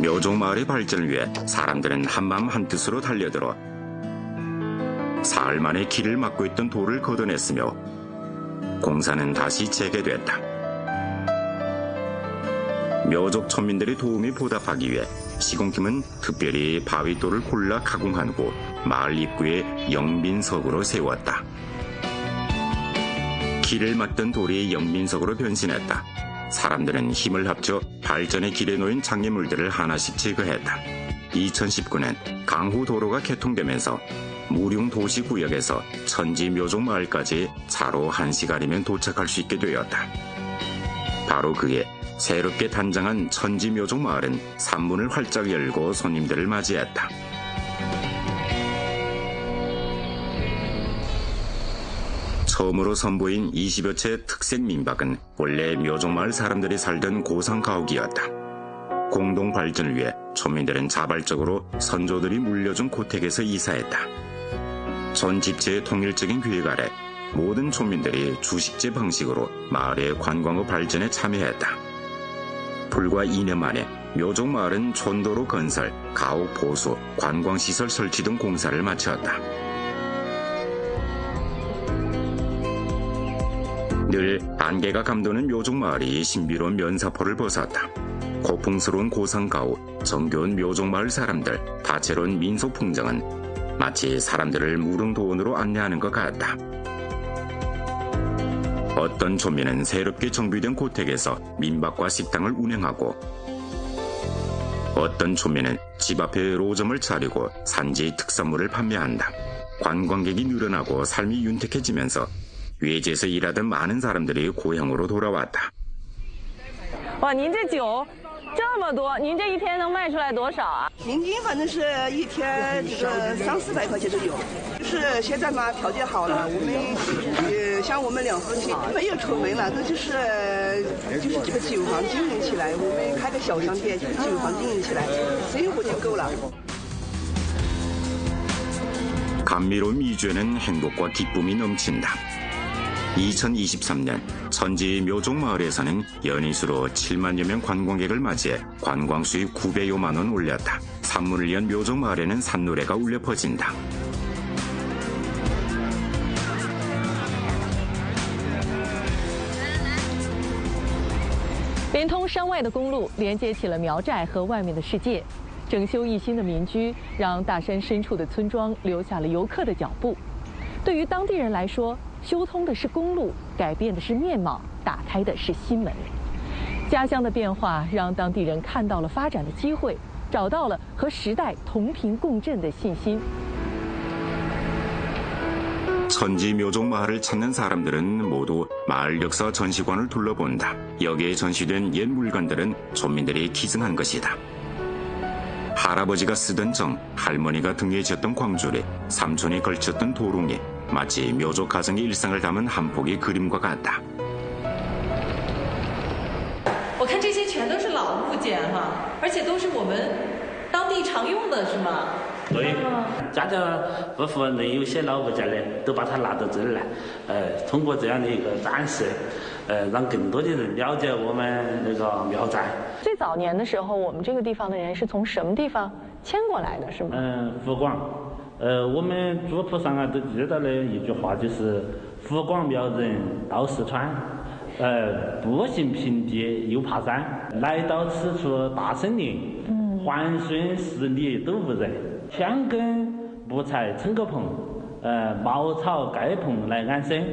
묘종 마을의 발전을 위해 사람들은 한마음 한뜻으로 달려들어 사흘 만에 길을 막고 있던 돌을 걷어냈으며 공사는 다시 재개됐다. 묘족 천민들의 도움에 보답하기 위해 시공팀은 특별히 바위돌을 골라 가공한 후 마을 입구에 영빈석으로 세웠다. 길을 막던 돌이 영빈석으로 변신했다. 사람들은 힘을 합쳐 발전의 길에 놓인 장애물들을 하나씩 제거했다. 2019년 강후도로가 개통되면서 무룡도시구역에서 천지묘종마을까지 차로 1시간이면 도착할 수 있게 되었다. 바로 그해 새롭게 단장한 천지묘종마을은 산문을 활짝 열고 손님들을 맞이했다. 처음으로 선보인 20여 채 특색 민박은 원래 묘종마을 사람들이 살던 고상 가옥이었다. 공동 발전을 위해 초민들은 자발적으로 선조들이 물려준 고택에서 이사했다. 전 집체의 통일적인 계획 아래 모든 초민들이 주식제 방식으로 마을의 관광업 발전에 참여했다. 불과 2년 만에 묘종마을은 촌도로 건설, 가옥 보수, 관광시설 설치 등 공사를 마쳤다. 늘 안개가 감도는 묘종마을이 신비로운 면사포를 벗었다. 고풍스러운 고상가옥, 정겨운 묘종마을 사람들, 다채로운 민속풍경은 마치 사람들을 무릉도원으로 안내하는 것 같다. 어떤 촌민은 새롭게 정비된 고택에서 민박과 식당을 운영하고 어떤 촌민은 집 앞에 로점을 차리고 산지의 특산물을 판매한다. 관광객이 늘어나고 삶이 윤택해지면서 외지에서 일하던 많은 사람들이 고향으로 돌아왔다. 哇，您这酒这么多，您这一天能卖出来多少啊？平均反正是一天这个300-400块钱都有。就是现在嘛，条件好了，我们像我们2夫妻没有出门了，都就是这个酒房经营起来，我们开个小商店，就是酒房经营起来，生活就够了。 감미로운 미주에는 행복과 기쁨이 넘친다. 2023년 천지 묘종마을에서는 연인수로 7만여 명 관광객을 맞이해 관광수입 900여만 원 올렸다. 산문을 연 묘종마을에는 산노래가 울려 퍼진다. 连通山外的公路连接起了苗寨和外面的世界，整修一新的民居让大山深处的村庄留下了游客的脚步。对于当地人来说，修通的是公路，改变的是面貌，打开的是新门。家乡的变化让当地人看到了发展的机会，找到了和时代同频共振的信心。 천지 묘종마을을 찾는 사람들은 모두 마을 역사 전시관을 둘러본다. 여기에 전시된 옛 물건들은 촌민들이 기증한 것이다. 할아버지가 쓰던 정, 할머니가 등에 졌던 광주리, 삼촌이 걸쳤던 도롱이, 마치 묘족 가정의 일상을 담은 한 폭의 그림과 같다. 我看这些全都是老物件哈，而且都是我们当地常用的，是吗？ 对，家家户户能有些老物件的，都把它拿到这儿来，通过这样的一个展示，让更多的人了解我们那个苗寨。最早年的时候，我们这个地方的人是从什么地方迁过来的，是吗？湖广，我们族谱上啊都记到了一句话，就是湖广苗人到四川，步行平地又爬山，来到此处大森林，环顺10里都无人。 千根木材撑个棚，茅草盖棚来安身，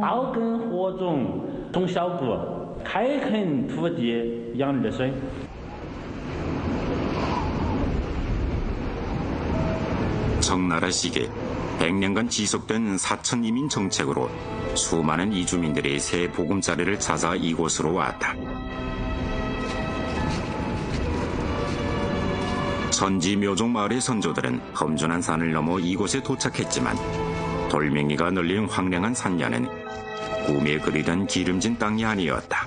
刀耕火种种小谷，开垦土地养儿孙。 청나라 시기 100년간 지속된 사천 이민 정책으로 수많은 이주민들이 새 보금자리를 찾아 이곳으로 왔다. 천지 묘종마을의 선조들은 험준한 산을 넘어 이곳에 도착했지만 돌멩이가 널린 황량한 산야는 꿈에 그리던 기름진 땅이 아니었다.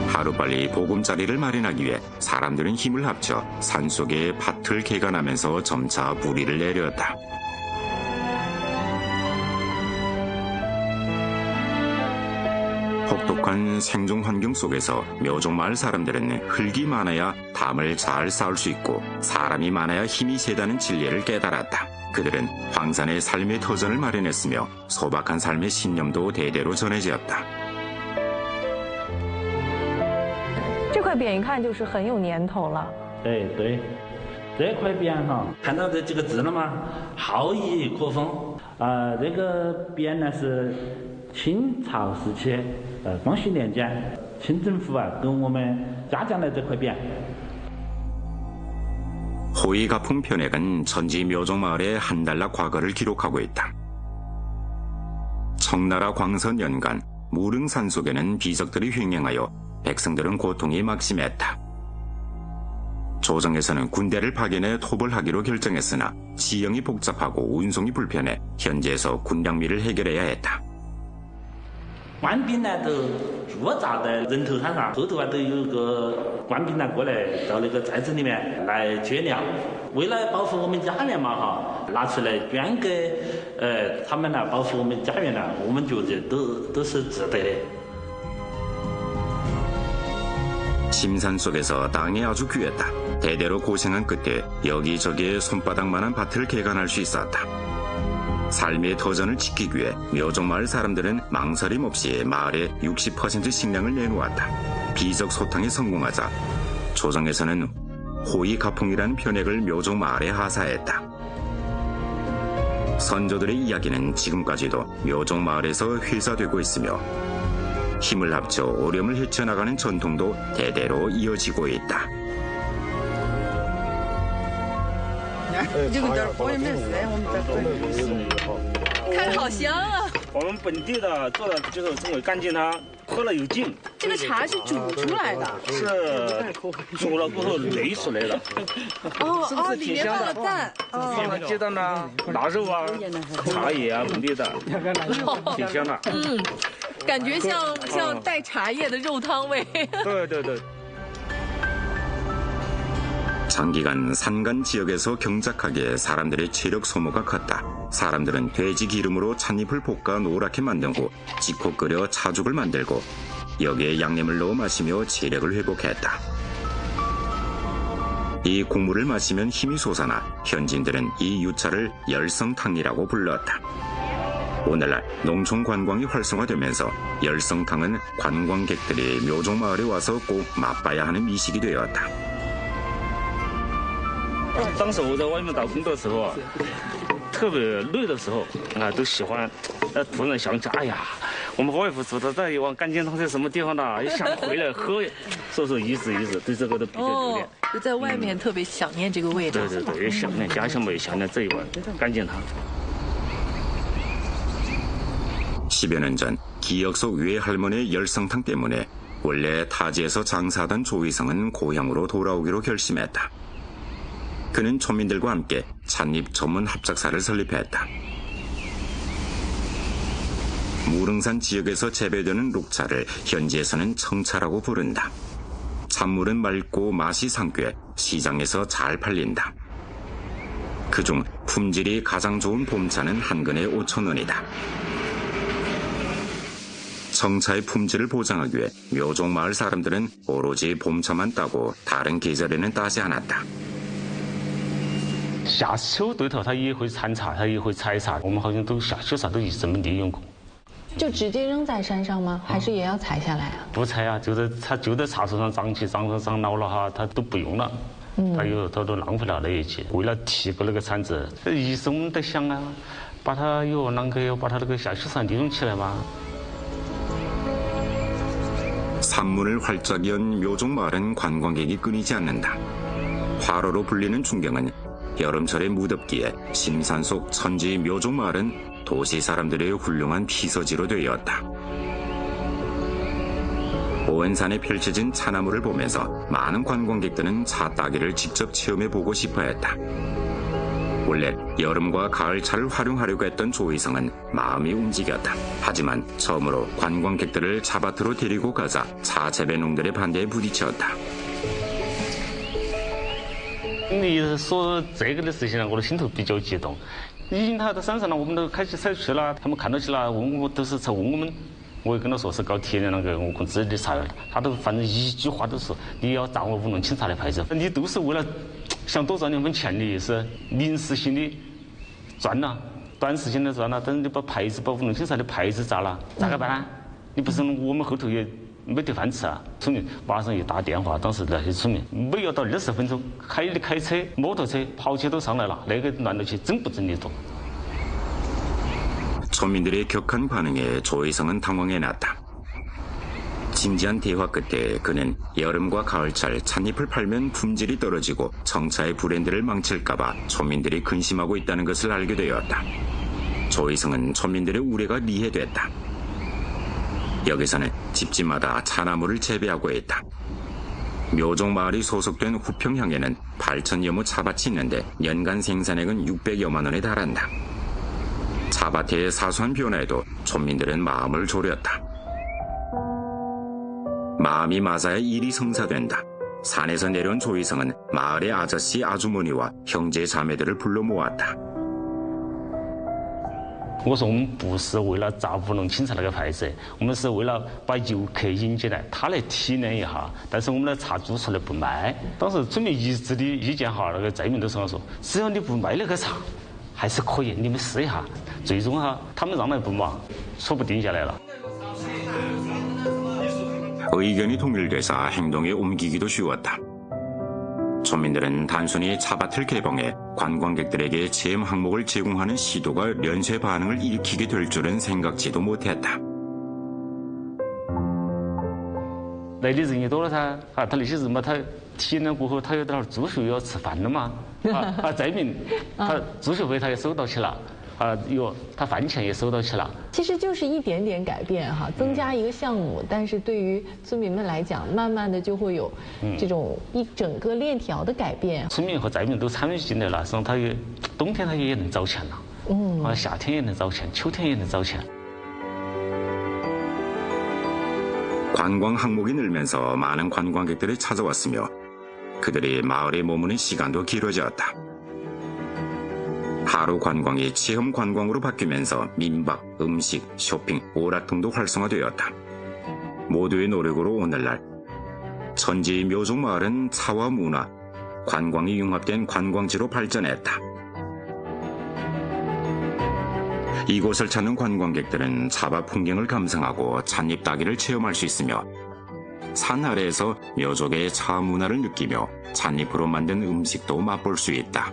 하루빨리 보금자리를 마련하기 위해 사람들은 힘을 합쳐 산속에 밭을 개간하면서 점차 뿌리를 내렸다. 혹독한 생존 환경 속에서 묘종 마을 사람들은 흙이 많아야 담을 잘 쌓을 수 있고 사람이 많아야 힘이 세다는 진리를 깨달았다. 그들은 황산의 삶의 터전을 마련했으며 소박한 삶의 신념도 대대로 전해지었다. 这块匾一看就是很有年头了。对对，这块匾哈，看到这几个字了吗？好逸可风这个匾呢是清朝时期光绪年间清政府给我们嘉奖的这块匾。 호위가풍 편액은 천지 묘종마을의 한달락 과거를 기록하고 있다. 청나라 광선 연간 무릉산 속에는 비적들이 횡행하여 백성들은 고통이 막심했다. 조정에서는 군대를 파견해 토벌하기로 결정했으나 지형이 복잡하고 운송이 불편해 현지에서 군량미를 해결해야 했다. 官兵呢都驻扎在人头滩上，后头都有个官兵呢过来到那个寨子里面来接粮。为了保护我们家园嘛哈，拿出来捐给他们呢，保护我们家园呢，我们觉得都是值得的。 심산 속에서 땅이 아주 귀했다. 대대로 고생한 끝에 여기저기에 손바닥만한 밭을 개간할 수 있었다. 삶의 터전을 지키기 위해 묘종마을 사람들은 망설임 없이 마을의 60% 식량을 내놓았다. 비적 소탕에 성공하자 조정에서는 호위가풍이라는 편액을 묘종마을에 하사했다. 선조들의 이야기는 지금까지도 묘종마을에서 회사되고 있으며 힘을 합쳐 어려움을 헤쳐나가는 전통도 대대로 이어지고 있다. 这个点包也没事，我们再看着好香啊！我们本地的做的就是这么干净它，喝了有劲。这个茶是煮出来的。是煮了过后擂出来的。哦，里面放了蛋。放了鸡蛋呐、腊肉啊、茶叶啊，本地的，挺香的。感觉像带茶叶的肉汤味。对对对。 장기간 산간 지역에서 경작하게 사람들의 체력 소모가 컸다. 사람들은 돼지 기름으로 찻잎을 볶아 노랗게 만든 후 직후 끓여 차죽을 만들고 여기에 양념을 넣어 마시며 체력을 회복했다. 이 국물을 마시면 힘이 솟아나 현지인들은 이 유차를 열성탕이라고 불렀다. 오늘날 농촌 관광이 활성화되면서 열성탕은 관광객들이 묘종마을에 와서 꼭 맛봐야 하는 미식이 되었다. 当时我在外面打工的时候啊，特别累的时候啊，都喜欢，突然想起，哎呀，我们外婆煮的这一碗干尖汤在什么地方呢？也想回来喝，所以说意思，对这个都比较留恋。就在外面特别想念这个味道。对对对，也想念家乡嘛，也想念这一碗干尖汤。 10여 년 전 기억 속 외할머니의 열성탕 때문에 원래 타지에서 장사하던 조의성은 고향으로 돌아오기로 결심했다. 그는 촌민들과 함께 찻잎 전문 합작사를 설립했다. 무릉산 지역에서 재배되는 록차를 현지에서는 청차라고 부른다. 찬물은 맑고 맛이 상쾌해 시장에서 잘 팔린다. 그중 품질이 가장 좋은 봄차는 한 근에 5,000원이다. 청차의 품질을 보장하기 위해 묘종마을 사람들은 오로지 봄차만 따고 다른 계절에는 따지 않았다. 夏秋对头，它也会产茶，它也会采茶。我们好像都夏秋茶都一直这么利用过。就直接扔在山上吗？还是也要采下来啊？不采啊，就在茶树上长起，长老了哈，它都不用了。它都浪费了那一节。为了提高那个产值，一直我们在想啊，把它啷个要把它那个夏秋茶利用起来嘛。 산문을 활짝 연 묘종마을은 관광객이 끊이지 않는다. 화로로 불리는 중경은 여름철의 무덥기에 심산 속 천지 묘종마을은 도시 사람들의 훌륭한 피서지로 되었다. 오은 산에 펼쳐진 차나무를 보면서 많은 관광객들은 차 따기를 직접 체험해보고 싶어했다. 원래 여름과 가을차를 활용하려고 했던 조의성은 마음이 움직였다. 하지만 처음으로 관광객들을 차밭으로 데리고 가자 차 재배농들의 반대에 부딪혔다. 你说这个的事情呢，我的心头比较激动。已经他到山上了，我们都开始采取了，他们看到起了，问我都是在问我们我也跟他说是搞铁的那个，我跟自己的菜，他都反正一句话都说你要掌握五龙清茶的牌子，你都是为了想多赚2分钱的意思，临时性的赚了，短时间的赚了，但是你把五龙清茶的牌子砸了，咋个办呢？你不是我们后头也没得饭吃啊！村民马上一打电话，当时那些村民没有到20分钟，开车、摩托车、跑车都上来了，那个乱了去整不整的多。 村民들의 격한 반응에 조희성은 당황해 났다. 진지한 대화 끝에 그는 여름과 가을철 찻잎을 팔면 품질이 떨어지고 청차의 브랜드를 망칠까봐村民들이 근심하고 있다는 것을 알게 되었다. 조희성은村民들의 우려가 이해됐다. 여기서는 집집마다 차나무를 재배하고 있다. 묘종마을이 소속된 후평향에는 8,000여 모 차밭이 있는데 연간 생산액은 600여만 원에 달한다. 차밭의 사소한 변화에도村民들은 마음을 졸였다. 마음이 맞아야 일이 성사된다. 산에서 내려온 조희성은 마을의 아저씨 아주머니와 형제 자매들을 불러 모았다. 我说我们不是为了砸五龙清茶那个牌子，我们是为了把游客引进来，他来体验一下。但是我们的茶煮出来不卖。当时村民一致的意见哈，那个寨民都说只要你不卖那个茶，还是可以，你们试一下。最终哈，他们让来不嘛，说不定下来了。 의견이 통일돼서 행동에 옮기기도 쉬웠다.村民들은 단순히 차밭을 개방해 관광객들에게 체험 항목을 제공하는 시도가 연쇄 반응을 일으키게 될 줄은 생각지도 못했다. 来的人也多了噻，啊，他那些人嘛，他体验了过后，他有点住宿要吃饭了嘛，寨民他住宿费他也收到起了。 他饭钱也收到起了。其实就是一点点改变哈，增加一个项目，但是对于村民们来讲，慢慢的就会有这种一整个链条的改变。村民和寨民都参与进来了，实际上他也冬天他也能找钱了，夏天也能找钱，秋天也能找钱。 관광 항목이 늘면서 많은 관광객들이 찾아왔으며 그들이 마을에 머무는 시간도 길어졌다. 하루 관광이 체험 관광으로 바뀌면서 민박, 음식, 쇼핑, 오락등도 활성화되었다. 모두의 노력으로 오늘날 천지 묘종마을은 차와 문화, 관광이 융합된 관광지로 발전했다. 이곳을 찾는 관광객들은 차밭 풍경을 감상하고 찻잎 따기를 체험할 수 있으며 산 아래에서 묘족의 차 문화를 느끼며 찻잎으로 만든 음식도 맛볼 수 있다.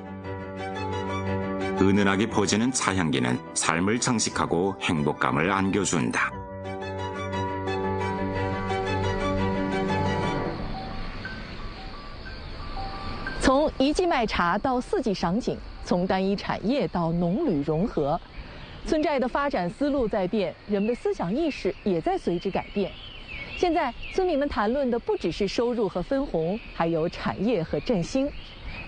은은하게 퍼지는 차향기는 삶을 장식하고 행복감을 안겨준다. 从一季卖茶到4季赏景，从单一产业到农旅融合，村寨的发展思路在变，人们的思想意识也在随之改变。现在，村民们谈论的不只是收入和分红，还有产业和振兴。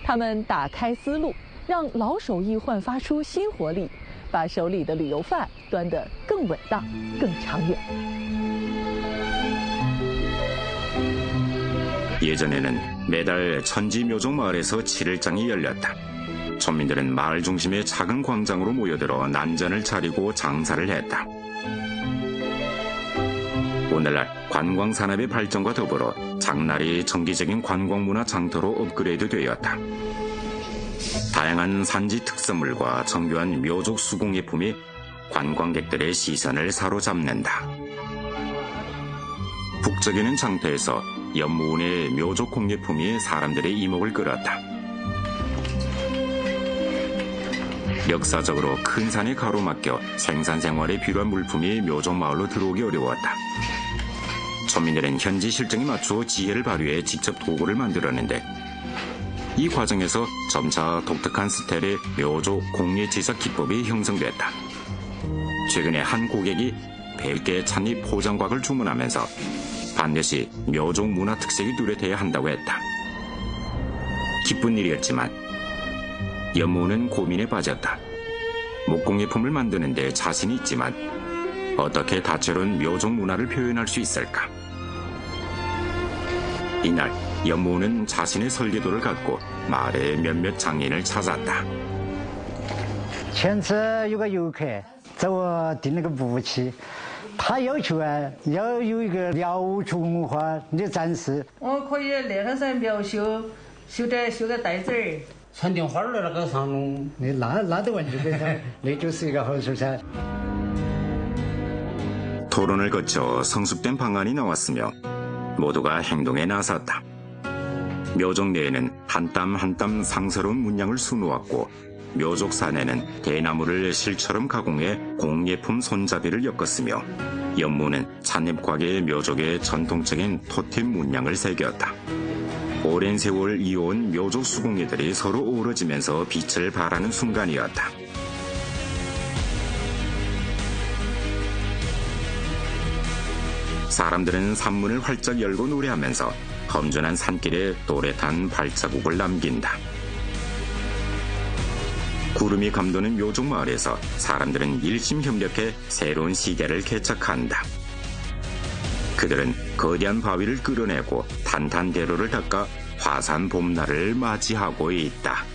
他们打开思路，让老手艺焕发出新活力，把手里的旅游饭端得更稳当、更长远。 예전에는 매달 천지묘종마을에서 7일장이 열렸다.村民들은 마을 중심의 작은 광장으로 모여들어 난전을 차리고 장사를 했다. 오늘날 관광산업의 발전과 더불어 장날이 정기적인 관광문화 장터로 업그레이드 되었다. 다양한 산지 특산물과 정교한 묘족 수공예품이 관광객들의 시선을 사로잡는다. 북적이는 장터에서 연무운의 묘족 공예품이 사람들의 이목을 끌었다. 역사적으로 큰 산에 가로막혀 생산 생활에 필요한 물품이 묘종마을로 들어오기 어려웠다.村民들은 현지 실정에 맞추어 지혜를 발휘해 직접 도구를 만들었는데 이 과정에서 점차 독특한 스타일의 묘족 공예 제작 기법이 형성됐다. 최근에 한 고객이 100개 찻잎 포장곽을 주문하면서 반드시 묘족 문화 특색이 뚜렷해야 한다고 했다. 기쁜 일이었지만 연무는 고민에 빠졌다. 목공예품을 만드는데 자신이 있지만 어떻게 다채로운 묘족 문화를 표현할 수 있을까? 이날 연무는 자신의 설계도를 갖고 마을의 몇몇 장인을 찾았다. 前次有个游客找我订了个木器，他要求啊，要有一个苗族文化的展示。我可以那个是苗绣个袋子儿，传点花儿那个上弄，那都完全可以，那就是一个好处噻。 토론을 거쳐 성숙된 방안이 나왔으며 모두가 행동에 나섰다. 묘족 내에는 한 땀 한 땀 상서로운 문양을 수놓았고 묘족 산에는 대나무를 실처럼 가공해 공예품 손잡이를 엮었으며 연무는 찻잎과계 묘족의 전통적인 토템 문양을 새겼다. 오랜 세월 이어온 묘족 수공예들이 서로 어우러지면서 빛을 발하는 순간이었다. 사람들은 산문을 활짝 열고 노래하면서 험준한 산길에 또렷한 발자국을 남긴다. 구름이 감도는 묘족 마을에서 사람들은 일심협력해 새로운 시대를 개척한다. 그들은 거대한 바위를 끌어내고 탄탄대로를 닦아 화산 봄날을 맞이하고 있다.